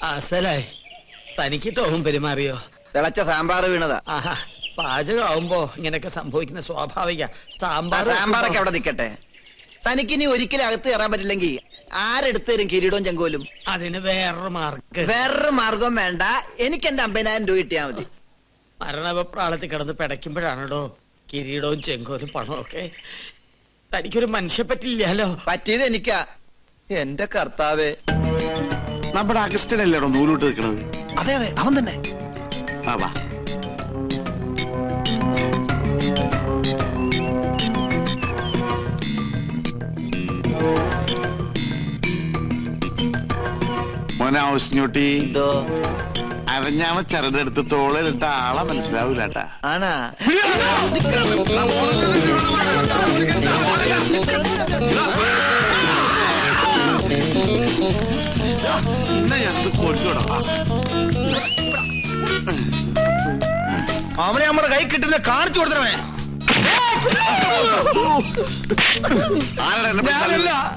അസലായി തനിക്ക് ടോം പെരുമാറിയോ? തിളച്ച സാമ്പാർ വീണതാ. പാചകമാവുമ്പോ ഇങ്ങനെയൊക്കെ സംഭവിക്കുന്ന സ്വാഭാവിക. സാമ്പാറൊക്കെ അവിടെ നിക്കട്ടെ. തനിക്കിനി ഒരിക്കലും അകത്ത് കയറാൻ പറ്റില്ലെങ്കിൽ ആരെടുത്ത് തരും കിരീടവും ചെങ്കോലും? അതിന് വേറൊരു മാർഗം വേണ്ട. എനിക്ക് എന്റെ 50,000 രൂപ കിട്ടിയാ മതി. മരണപ്രാളത്തിൽ കിടന്ന് പിടയ്ക്കുമ്പോഴാണോ കിരീടവും ചെങ്കോലും പണമൊക്കെ? തനിക്കൊരു മനുഷ്യ പറ്റില്ലല്ലോ. പറ്റിയത് എനിക്കാ. എന്റെ കർത്താവേ, നമ്മുടെ അഗസ്റ്റനല്ലേടോ നൂലോട്ട് നിൽക്കണത്? അതെ അതെ, അവൻ തന്നെ. വാ മോനെ ഔസ്ഞ്ഞൂട്ടി, അരഞ്ഞാമ ചരടെടുത്ത് തോളിലിട്ട ആളെ മനസ്സിലാവൂലട്ടാ. ആണാ? അവനെ നമ്മുടെ കൈ കിട്ടുന്ന കാണിച്ചു കൊടുത്തവനെ.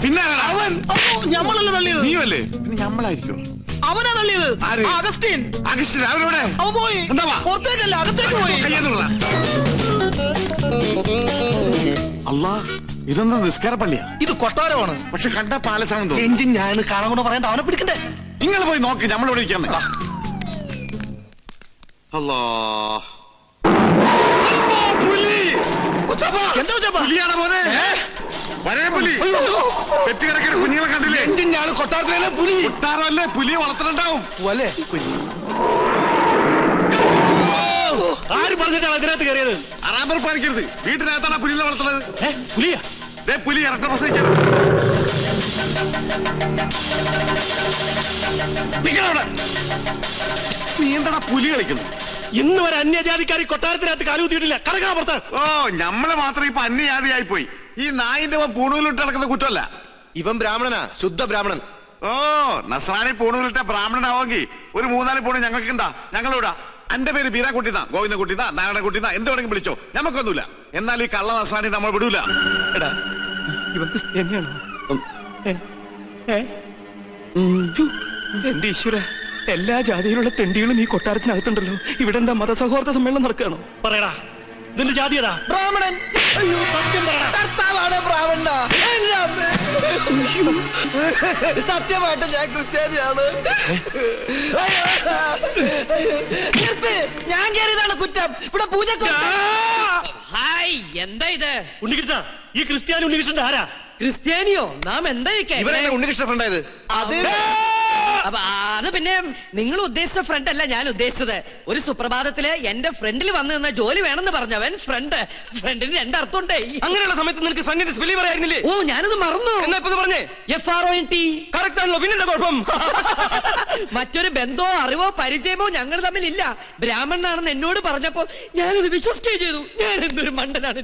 പിന്നെ ഞമ്മളല്ലേ തള്ളിയത്? നീയല്ലേ? പിന്നെ ഞമ്മളായിരിക്കും. അവനാ തള്ളിയത്. അഗസ്റ്റിൻ. അഗസ്റ്റിൻ അവരോടെ അവൻ പോയി. പുറത്തേക്കല്ല, അകത്തേക്ക് പോയി. അല്ലാ, ഇതെന്താ നിസ്കാര പള്ളിയാ? ഇത് കൊട്ടാരമാണ്. പക്ഷെ കണ്ട പാലസാണെന്തോ. എഞ്ചിൻ ഞാൻ കാണാൻ കൊണ്ട് പറയണ്ട, അവനെ പിടിക്കണ്ടേ? നിങ്ങൾ പോയി നോക്ക്, നമ്മളിവിടെ ഇരിക്കാൻ. അല്ലാ, പുലിയാണ് മോനെ. പുലി പെറ്റുകിടക്കുന്ന കുഞ്ഞുങ്ങളെ കണ്ടില്ലേ? എഞ്ചിൻ ഞാൻ കൊട്ടാരത്തിലെ പുലി. കൊട്ടാരമല്ലേ, പുലിയെ വളർത്തുന്നുണ്ടാവും. ആര് പറഞ്ഞിട്ടാണ് അതിനകത്ത് കയറിയത്? അറാമ്പർ പാലിക്കരുത്. വീട്ടിനകത്താണ് പുലിയെ വളർത്തുന്നത്. പുലിയാ? പുലി ഇറക്ക പ്രസവിച്ചത്. നീ എന്താടാ പുലി കളിക്കുന്നു? ഇന്ന് വരെ അന്യജാതിക്കാരി കൊട്ടാരത്തിനകത്ത് കാലുകുത്തിയിട്ടില്ല. കടക്കാ പുറത്ത്. ഓ, നമ്മള് മാത്രം ഇപ്പൊ അന്യജാതിയായി പോയി. ഈ നായിന്റെ പൂണൂലിട്ട് നടക്കുന്ന കുറ്റമല്ല. ഇവൻ ബ്രാഹ്മണനാ, ശുദ്ധ ബ്രാഹ്മണൻ. ഓ, നസ്രാണി പൂണൂലിട്ട ബ്രാഹ്മണനാവെങ്കിൽ ഒരു 3-4 പൂണ് ഞങ്ങൾക്ക് എന്താ? ഞങ്ങളിവിടെ എന്റെ പേര് ബീരാക്കുട്ടിന്നാ, ഗോവിന്ദൻകുട്ടിന്നാ, നാരായണൻകുട്ടിന്നാ, എന്ത് വേണമെങ്കിൽ വിളിച്ചോ, നമുക്കൊന്നുമില്ല. എന്നാൽ ഈ കള്ള നസ്രാണി നമ്മൾ വിടൂല. എടാ, ഇവർക്ക് തന്നെയാണോ? എന്റെ ഈശ്വര, എല്ലാ ജാതിയിലുള്ള തെണ്ടികളും ഈ കൊട്ടാരത്തിനകത്തുണ്ടല്ലോ. ഇവിടെ എന്താ മതസൗഹാർദ്ദ സമ്മേളനം നടക്കുകയാണോ? പറയടാ, ഇതിന്റെ ജാതിയതാ? ബ്രാഹ്മണൻ. സത്യം പറയടാ. കർത്താവാണ് ബ്രാഹ്മണ. സത്യമായിട്ട് ഞാൻ ക്രിസ്ത്യാനിയാണ്. ഞാൻ കയറിയതാണ് കുറ്റം. ഇവിടെ പൂജ. എന്താ ഇത്? ഉണ്ണികൃഷ്ണ, ഈ ക്രിസ്ത്യാനി ഉണ്ണികൃഷ്ണന്റെ ആരാ? ക്രിസ്ത്യാനിയോ? നാം എന്താ ഉണ്ണികൃഷ്ണ ഫ്രണ്ടായത്? അത് പിന്നെ നിങ്ങൾ ഉദ്ദേശിച്ച ഫ്രണ്ട് അല്ല ഞാൻ ഉദ്ദേശിച്ചത്. ഒരു സുപ്രഭാതത്തില് എന്റെ ഫ്രണ്ടിൽ വന്നു നിന്ന ജോലി വേണമെന്ന് പറഞ്ഞവൻ ഫ്രണ്ടിന് 2 അർത്ഥമുണ്ടേ. അങ്ങനെയുള്ള സമയത്ത് നിനക്ക് ഫ്രണ്ടിന്റെ സ്പെല്ലിംഗ് പറയായിരുന്നില്ലേ? ഓ, ഞാനത് മറന്നു. എന്നാ ഇപ്പൊ പറഞ്ഞേ? FRONT. കറക്റ്റ് ആണല്ലോ, പിന്നെന്താ കുഴപ്പം? മറ്റൊരു ബന്ധമോ അറിവോ പരിചയമോ ഞങ്ങൾ തമ്മിലില്ല. ബ്രാഹ്മണനാണെന്ന് എന്നോട് പറഞ്ഞപ്പോ ഞാനത് വിശ്വസിക്കുകയും ചെയ്തു. ഞാൻ എന്തൊരു മണ്ടനാണ്.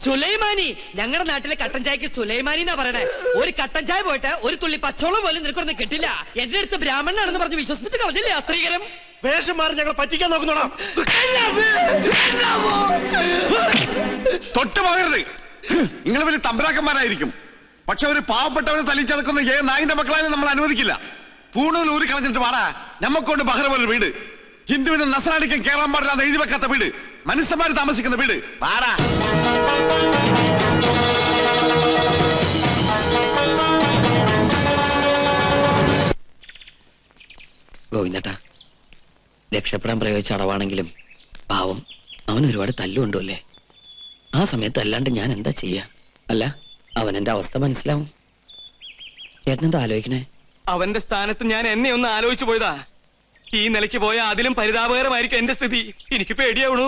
സുലൈമാനി. ഞങ്ങളുടെ നാട്ടിലെ കട്ടൻ ചായക്ക് സുലൈമാനി എന്നാ പറയണേ. ഒരു കട്ടൻ ചായ പോയിട്ട് ഒരു തുള്ളി പച്ചോളം പോലും നിനക്കൊന്നും കിട്ടില്ല. എന്റെ അടുത്ത് ബ്രാഹ്മണനാണെന്ന് പറഞ്ഞ് വിശ്വസിപ്പിച്ച് കളഞ്ഞില്ലേ ആ സ്ത്രീകരം? വേഷം മാറി ഞങ്ങൾ പറ്റിക്കാൻ നോക്കുന്നോടാ. തൊട്ട് പോകരുത്. നിങ്ങൾ വലിയ തമ്പരാക്കന്മാരായിരിക്കും. പക്ഷെ ഒരു പാവപ്പെട്ടവനെ തല്ലിച്ചതക്കുന്ന നായിന്റെ മക്കളായാലും നമ്മൾ അനുവദിക്കില്ല. പൂണൂൽ ഊരി കളഞ്ഞിട്ട് വാടാ. ഞമ്മക്കൊണ്ട് ബഹ്റ പോലൊരു വീട്, ഹിന്ദുവിനും നസ്രാണിക്കും കേറാൻ പാടില്ലാതെ എഴുതി വെക്കാത്ത വീട്, മനുഷ്യന്മാര് താമസിക്കുന്ന വീട്. വാടാ. ഗോവിന്ദട്ടാ, രക്ഷപ്പെടാൻ പ്രയോഗിച്ച അടവാണെങ്കിലും പാവം അവൻ ഒരുപാട് തല്ലുകൊണ്ടുമല്ലേ. ആ സമയത്ത് അല്ലാണ്ട് ഞാൻ എന്താ ചെയ്യാ? അല്ല, അവൻ എന്റെ അവസ്ഥ മനസ്സിലാവും. ചേട്ടനെന്താ ആലോചിക്കണേ? അവന്റെ സ്ഥാനത്ത് ഞാൻ എന്നെ ഒന്ന് ആലോചിച്ചു പോയതാ. ഈ നിലയ്ക്ക് പോയാ അതിലും പരിതാപകരമായിരിക്കും എന്റെ സ്ഥിതി. എനിക്ക് പേടിയാവണു.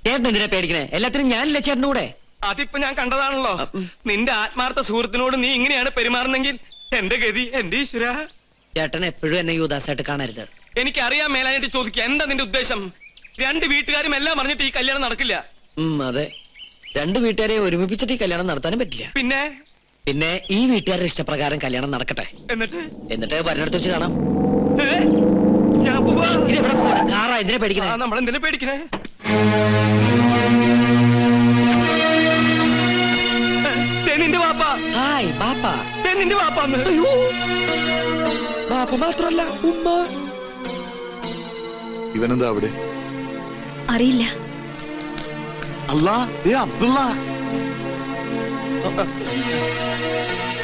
ചേട്ടൻ എന്തിനാ പേടിക്കണേ? എല്ലാത്തിനും ഞാനില്ല ചേട്ടൻ്റെ കൂടെ. അതിപ്പോ ഞാൻ കണ്ടതാണല്ലോ. നിന്റെ ആത്മാർത്ഥ സുഹൃത്തിനോട് നീ ഇങ്ങനെയാണ് പെരുമാറുന്നെങ്കിൽ എന്റെ ഗതി, എന്റെ ഈശ്വര. ചേട്ടൻ എപ്പോഴും എന്നെ യുദാസായിട്ട് കാണരുത്. എനിക്കറിയാൻ മേലായിട്ട് ചോദിക്കുക, എന്താ നിന്റെ ഉദ്ദേശം? 2 വീട്ടുകാരും എല്ലാം പറഞ്ഞിട്ട് ഈ കല്യാണം നടക്കില്ല. അതെ, 2 വീട്ടുകാരെ ഒരുമിപ്പിച്ചിട്ട് ഈ കല്യാണം നടത്താനും പറ്റില്ല. പിന്നെ ഈ വീട്ടുകാരുടെ ഇഷ്ടപ്രകാരം കല്യാണം നടക്കട്ടെ. എന്നിട്ട് വരുന്നിടത്ത് വെച്ച് കാണാം. ഇതെവിടെ പോകണം? കാറാ, എന്തിനാ പേടിക്കണേ? നമ്മൾ എന്തിനാ പേടിക്കണേ? നിന്റെ വാപ്പ ഹായ് ബാപ്പ. നിന്റെ വാപ്പാന്ന്. ബാപ്പ മാത്രല്ല ഉമ്മ. ഇവനെന്താ അവിടെ? അറിയില്ല. അല്ലാ, അബ്ദുള്ള.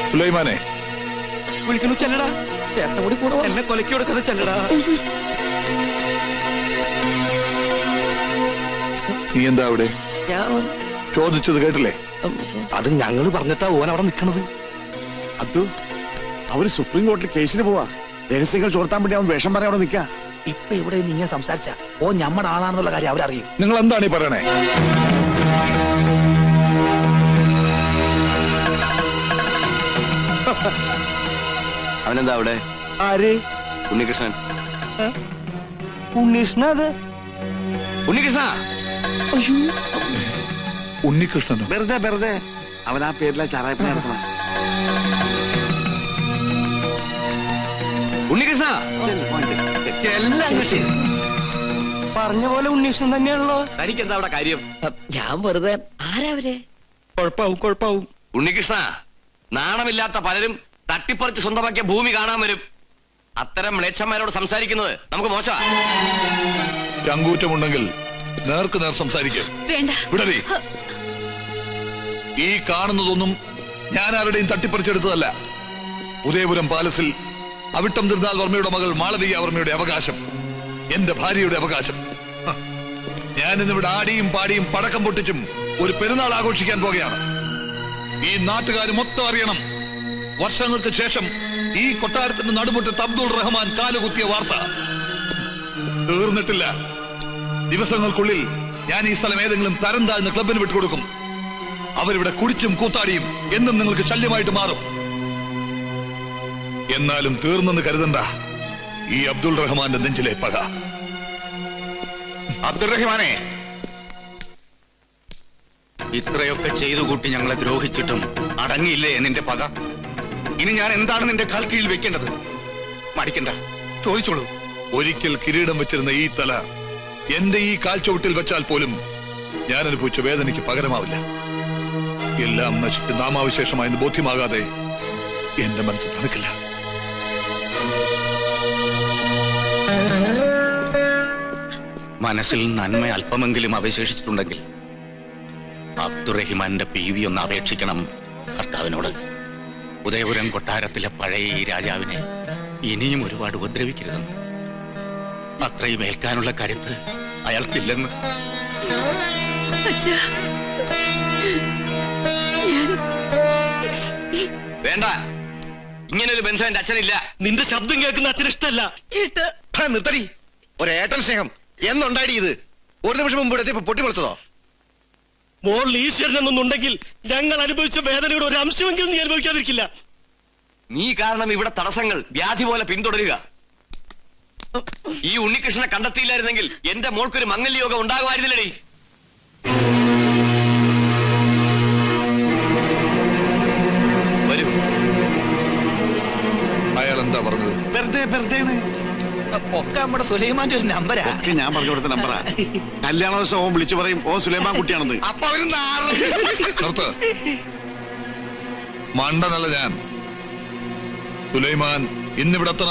സുലൈമാനെ വിളിക്കുന്നു, ചെല്ലടാ. ചേട്ടൻ കൂടി കൂടെ വാ. എന്നെ കൊലക്കി കൊടുക്കുന്ന ചെല്ലടാ. നീ എന്താ അവിടെ? ഞാൻ ചോദിച്ചത് കേട്ടില്ലേ? അത് ഞങ്ങള് പറഞ്ഞിട്ടാ ഓൻ അവിടെ നിക്കണത്. അബ്ദു, അവര് സുപ്രീം കോടതിയിൽ കേസിന് പോവാ. രഹസ്യങ്ങൾ ചോർത്താൻ വേണ്ടി അവൻ വേഷം പറയാൻ അവിടെ നിൽക്കാ. ഇപ്പൊ ഇവിടെ നീ സംസാരിച്ച ഓ ഞമ്മടെ ആളാണെന്നുള്ള കാര്യം അവരറിയും. നിങ്ങൾ എന്താണ് ഈ പറയണേ? അവനെന്താ അവിടെ? ആര്? ഉണ്ണികൃഷ്ണൻ. ഉണ്ണീഷ്ണ. അത് ഉണ്ണികൃഷ്ണ. ഉണ്ണികൃഷ്ണനോ? വെറുതെ അവൻ ആ പേരിലെ ചാറായ്പ നടത്തണം. ഉണ്ണികൃഷ്ണ. പറഞ്ഞ പോലെ ഉണ്ണീഷ്ണൻ തന്നെയാണല്ലോ. തനിക്ക് എന്താ അവിടെ കാര്യം? ഞാൻ വെറുതെ ആരാവരെ കുഴപ്പാവും. ഉണ്ണികൃഷ്ണ, നാണമില്ലാത്ത പലരും തട്ടിപ്പറിച്ച് സ്വന്തമാക്കിയ ഭൂമി കാണാൻ വരും. അത്തരം മ്ലേച്ഛന്മാരോട് സംസാരിക്കുന്നത് നമുക്ക് മോശമാ. ചങ്കൂറ്റമുണ്ടെങ്കിൽ നേർക്ക് നേർ സംസാരിക്കും. വേണ്ട. വിടറി. ഈ കാണുന്നതൊന്നും ഞാൻ ആരുടെയും തട്ടിപ്പറിച്ചെടുത്തതല്ല. ഉദയപുരം പാലസിൽ അവിട്ടം തിരുനാൾ വർമ്മയുടെ മകൾ മാളവിക വർമ്മയുടെ അവകാശം, എന്റെ ഭാര്യയുടെ അവകാശം. ഞാൻ ഇന്നിവിടെ ആടിയും പാടിയും പടക്കം പൊട്ടിച്ചും ഒരു പെരുന്നാൾ ആഘോഷിക്കാൻ പോകുകയാണ്. ഈ നാട്ടുകാർ മൊത്തം അറിയണം. വർഷങ്ങൾക്ക് ശേഷം ഈ കൊട്ടാരത്തിന്റെ നടുമുറ്റത്ത് അബ്ദുൾ റഹ്മാൻ കാലുകുത്തിയ വാർത്ത തീർന്നിട്ടില്ല. ദിവസങ്ങൾക്കുള്ളിൽ ഞാൻ ഈ സ്ഥലം ഏതെങ്കിലും തരം താഴ്ന്ന ക്ലബിന് വിട്ടുകൊടുക്കും. അവരിവിടെ കുടിച്ചും കൂത്താടിയും എന്നും നിങ്ങൾക്ക് ശല്യമായിട്ട് മാറും. എന്നാലും തീർന്നെന്ന് കരുതണ്ട ഈ അബ്ദുൾ റഹ്മാന്റെ നെഞ്ചിലെ പക. അബ്ദുൾ റഹ്മാനെ, ഇത്രയൊക്കെ ചെയ്തു കൂട്ടി ഞങ്ങളെ ദ്രോഹിച്ചിട്ടും അടങ്ങിയില്ലേ നിന്റെ പക? ഇനി ഞാൻ എന്താണ് നിന്റെ കാൽ കീഴിൽ വെക്കേണ്ടത്? മടിക്കണ്ട, ചോദിച്ചോളൂ. ഒരിക്കൽ കിരീടം വെച്ചിരുന്ന ഈ തല എന്റെ ഈ കാൽച്ചുവട്ടിൽ വെച്ചാൽ പോലും ഞാൻ അനുഭവിച്ച വേദനയ്ക്ക് പകരമാവില്ല. എല്ലാം നശിച്ച് നാമാവിശേഷമായെന്ന് ബോധ്യമാകാതെ എന്റെ മനസ്സ് തണുക്കില്ല. മനസ്സിൽ നന്മ അല്പമെങ്കിലും അവശേഷിച്ചിട്ടുണ്ടെങ്കിൽ അബ്ദുറഹിമാന്റെ PV ഒന്ന് അപേക്ഷിക്കണം കർത്താവിനോട്. ഉദയപുരം കൊട്ടാരത്തിലെ പഴയ ഈ രാജാവിനെ ഇനിയും ഒരുപാട് ഉപദ്രവിക്കരുതെന്ന്. അത്രയും ഏൽക്കാനുള്ള കരുത്ത് അയാൾക്കില്ലെന്ന്. വേണ്ട, ഇങ്ങനൊരു ബന്ധം എന്റെ അച്ഛനില്ല. നിന്റെ ശബ്ദം കേൾക്കുന്ന അച്ഛൻ ഇഷ്ടല്ല. നിർത്തടി. ഒരേട്ടൻ സ്നേഹം എന്നുണ്ടായി ഇത്? ഒരു നിമിഷം മുമ്പ് ഇവിടെ പൊട്ടിപ്പൊളിച്ചതോ? മോൾ ഈശ്വരനെന്നുണ്ടെങ്കിൽ ഞങ്ങൾ അനുഭവിച്ച വേദനയുടെ ഒരു അംശമെങ്കിലും നീ അനുഭവിക്കാതിരിക്കില്ല. നീ കാരണം ഇവിടെ തടസ്സങ്ങൾ വ്യാധി പോലെ പിന്തുടരുക. ഈ ഉണ്ണികൃഷ്ണനെ കണ്ടെത്തിയില്ലായിരുന്നെങ്കിൽ എന്റെ മോൾക്കൊരു മംഗല്യയോഗം ഉണ്ടാകുമായിരുന്നില്ലടി. വരൂ. അയാൾ എന്താ പറഞ്ഞത്? വെറുതെ ഒക്കെ നമ്മുടെ സുലൈമാന്റെ ഒരു നമ്പരാ. ഞാൻ പറഞ്ഞു കൊടുത്ത നമ്പറാ. കല്യാണ ദിവസം ഓൻ വിളിച്ചു പറയും ഓ സുലൈമാൻ കുട്ടിയാണെന്ന്. അപ്പൊ അവര് നിർത്ത്. മണ്ടനല്ല ഞാൻ. സുലൈമാൻ ഇന്നിവിടെ